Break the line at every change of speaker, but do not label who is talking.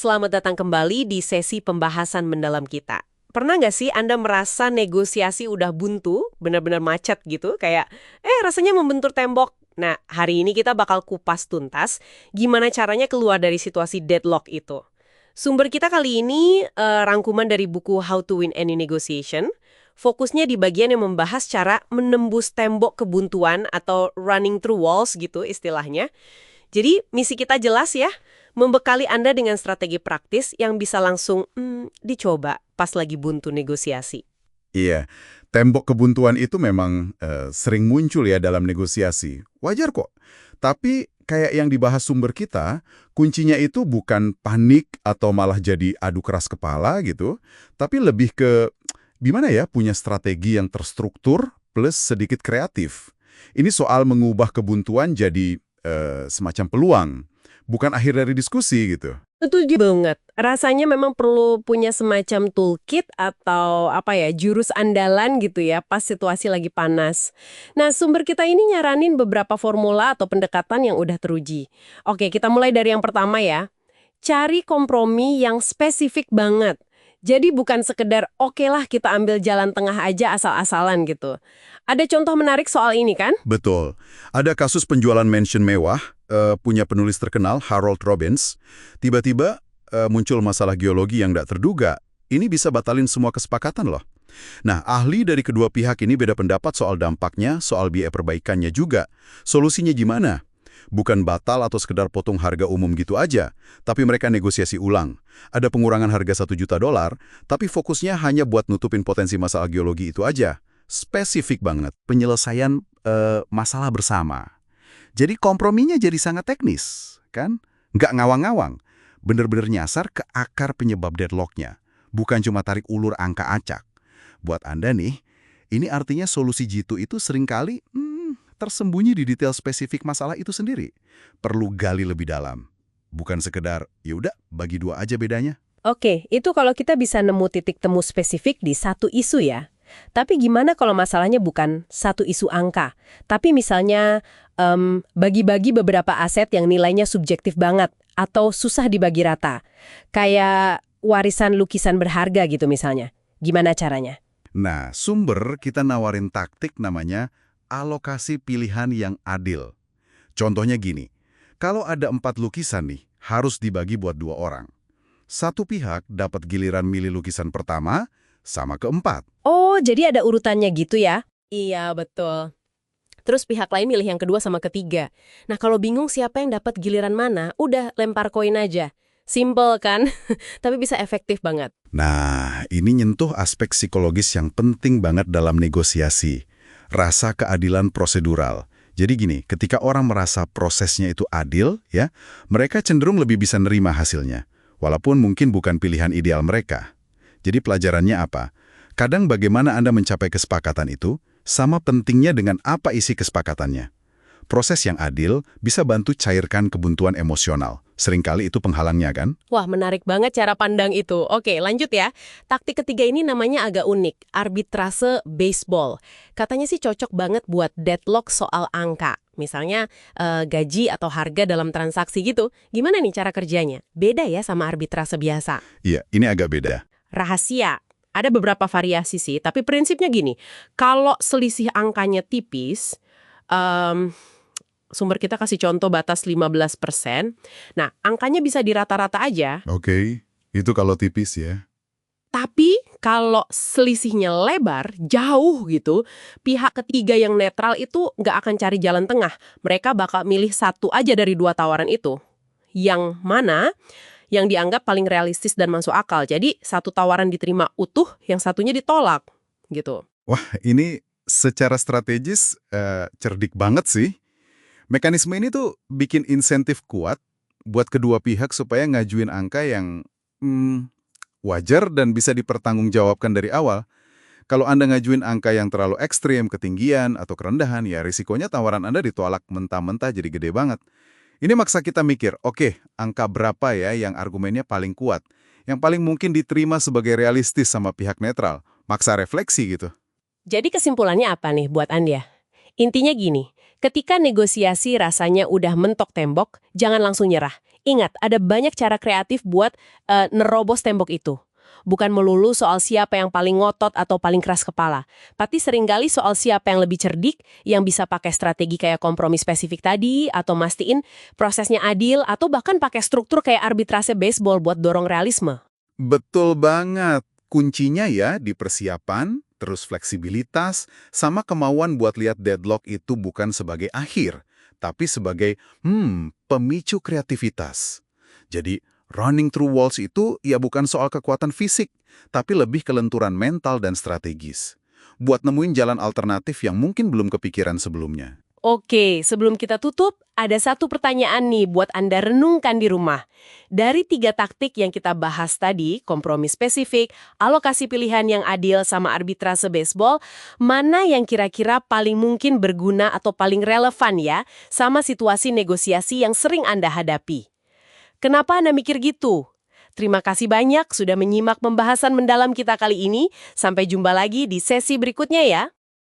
Selamat datang kembali di sesi pembahasan mendalam kita. Pernah nggak sih Anda merasa negosiasi udah buntu, benar-benar macet gitu, kayak, rasanya membentur tembok. Nah, hari ini kita bakal kupas tuntas gimana caranya keluar dari situasi deadlock itu. Sumber kita kali ini rangkuman dari buku How to Win Any Negotiation. Fokusnya di bagian yang membahas cara menembus tembok kebuntuan atau running through walls gitu istilahnya. Jadi, misi kita jelas ya, membekali Anda dengan strategi praktis yang bisa langsung dicoba pas lagi buntu negosiasi.
Iya, tembok kebuntuan itu memang sering muncul ya dalam negosiasi. Wajar kok. Tapi kayak yang dibahas sumber kita, kuncinya itu bukan panik atau malah jadi adu keras kepala gitu, tapi lebih ke gimana ya punya strategi yang terstruktur plus sedikit kreatif. Ini soal mengubah kebuntuan jadi semacam peluang, bukan akhir dari diskusi gitu.
Setuju banget. Rasanya memang perlu punya semacam toolkit atau jurus andalan gitu ya pas situasi lagi panas. Nah, sumber kita ini nyaranin beberapa formula atau pendekatan yang udah teruji. Oke, kita mulai dari yang pertama ya. Cari kompromi yang spesifik banget. Jadi bukan sekedar oke lah kita ambil jalan tengah aja asal-asalan gitu. Ada contoh menarik soal ini kan?
Betul. Ada kasus penjualan mansion mewah, punya penulis terkenal Harold Robbins. Tiba-tiba muncul masalah geologi yang tidak terduga. Ini bisa batalin semua kesepakatan loh. Nah, ahli dari kedua pihak ini beda pendapat soal dampaknya, soal biaya perbaikannya juga. Solusinya gimana? Bukan batal atau sekedar potong harga umum gitu aja, tapi mereka negosiasi ulang. Ada pengurangan harga $1 juta, tapi fokusnya hanya buat nutupin potensi masalah geologi itu aja. Spesifik banget, penyelesaian masalah bersama. Jadi komprominya jadi sangat teknis, kan? Nggak ngawang-ngawang, bener-bener nyasar ke akar penyebab deadlocknya. Bukan cuma tarik ulur angka acak. Buat Anda nih, ini artinya solusi jitu itu seringkali tersembunyi di detail spesifik masalah itu sendiri. Perlu gali lebih dalam. Bukan sekedar, yaudah bagi dua aja bedanya.
Oke, itu kalau kita bisa nemu titik temu spesifik di satu isu ya. Tapi gimana kalau masalahnya bukan satu isu angka, tapi misalnya bagi-bagi beberapa aset yang nilainya subjektif banget atau susah dibagi rata. Kayak warisan lukisan berharga gitu misalnya. Gimana caranya?
Nah, sumber kita nawarin taktik namanya alokasi pilihan yang adil. Contohnya gini, kalau ada 4 lukisan nih, harus dibagi buat 2 orang. Satu pihak dapat giliran milih lukisan pertama sama keempat.
Oh, jadi ada urutannya gitu ya? Iya, betul. Terus pihak lain milih yang kedua sama ketiga. Nah, kalau bingung siapa yang dapat giliran mana, udah lempar koin aja. Simple kan? Tapi bisa efektif banget.
Nah, ini nyentuh aspek psikologis yang penting banget dalam negosiasi. Rasa keadilan prosedural. Jadi gini, ketika orang merasa prosesnya itu adil, ya, mereka cenderung lebih bisa nerima hasilnya. Walaupun mungkin bukan pilihan ideal mereka. Jadi pelajarannya apa? Kadang bagaimana Anda mencapai kesepakatan itu, sama pentingnya dengan apa isi kesepakatannya. Proses yang adil bisa bantu cairkan kebuntuan emosional. Seringkali itu penghalangnya kan?
Wah, menarik banget cara pandang itu. Oke, lanjut ya. Taktik ketiga ini namanya agak unik, arbitrase baseball. Katanya sih cocok banget buat deadlock soal angka. Misalnya gaji atau harga dalam transaksi gitu. Gimana nih cara kerjanya? Beda ya sama arbitrase biasa.
Iya, ini agak beda.
Rahasia. Ada beberapa variasi sih, tapi prinsipnya gini. Kalau selisih angkanya tipis, sumber kita kasih contoh batas 15%. Nah, angkanya bisa dirata-rata aja.
Oke, itu kalau tipis ya.
Tapi kalau selisihnya lebar, jauh gitu, pihak ketiga yang netral itu nggak akan cari jalan tengah. Mereka bakal milih satu aja dari 2 tawaran itu. Yang mana yang dianggap paling realistis dan masuk akal. Jadi, satu tawaran diterima utuh, yang satunya ditolak. Gitu.
Wah, ini secara strategis cerdik banget sih. Mekanisme ini tuh bikin insentif kuat buat kedua pihak supaya ngajuin angka yang wajar dan bisa dipertanggungjawabkan dari awal. Kalau Anda ngajuin angka yang terlalu ekstrim, ketinggian, atau kerendahan, ya risikonya tawaran Anda ditolak mentah-mentah jadi gede banget. Ini maksa kita mikir, oke, angka berapa ya yang argumennya paling kuat, yang paling mungkin diterima sebagai realistis sama pihak netral. Maksa refleksi gitu.
Jadi kesimpulannya apa nih buat Anda? Intinya gini, ketika negosiasi rasanya udah mentok tembok, jangan langsung nyerah. Ingat, ada banyak cara kreatif buat nerobos tembok itu. Bukan melulu soal siapa yang paling ngotot atau paling keras kepala. Tapi seringkali soal siapa yang lebih cerdik, yang bisa pakai strategi kayak kompromi spesifik tadi, atau mastiin prosesnya adil, atau bahkan pakai struktur kayak arbitrase baseball buat dorong realisme.
Betul banget. Kuncinya ya di persiapan, terus fleksibilitas, sama kemauan buat lihat deadlock itu bukan sebagai akhir, tapi sebagai, pemicu kreativitas. Jadi, running through walls itu ya bukan soal kekuatan fisik, tapi lebih kelenturan mental dan strategis. Buat nemuin jalan alternatif yang mungkin belum kepikiran sebelumnya.
Oke, sebelum kita tutup, ada satu pertanyaan nih buat Anda renungkan di rumah. Dari 3 taktik yang kita bahas tadi, kompromi spesifik, alokasi pilihan yang adil, sama arbitrase baseball, mana yang kira-kira paling mungkin berguna atau paling relevan ya sama situasi negosiasi yang sering Anda hadapi? Kenapa Anda mikir gitu? Terima kasih banyak sudah menyimak pembahasan mendalam kita kali ini. Sampai jumpa lagi di sesi berikutnya ya.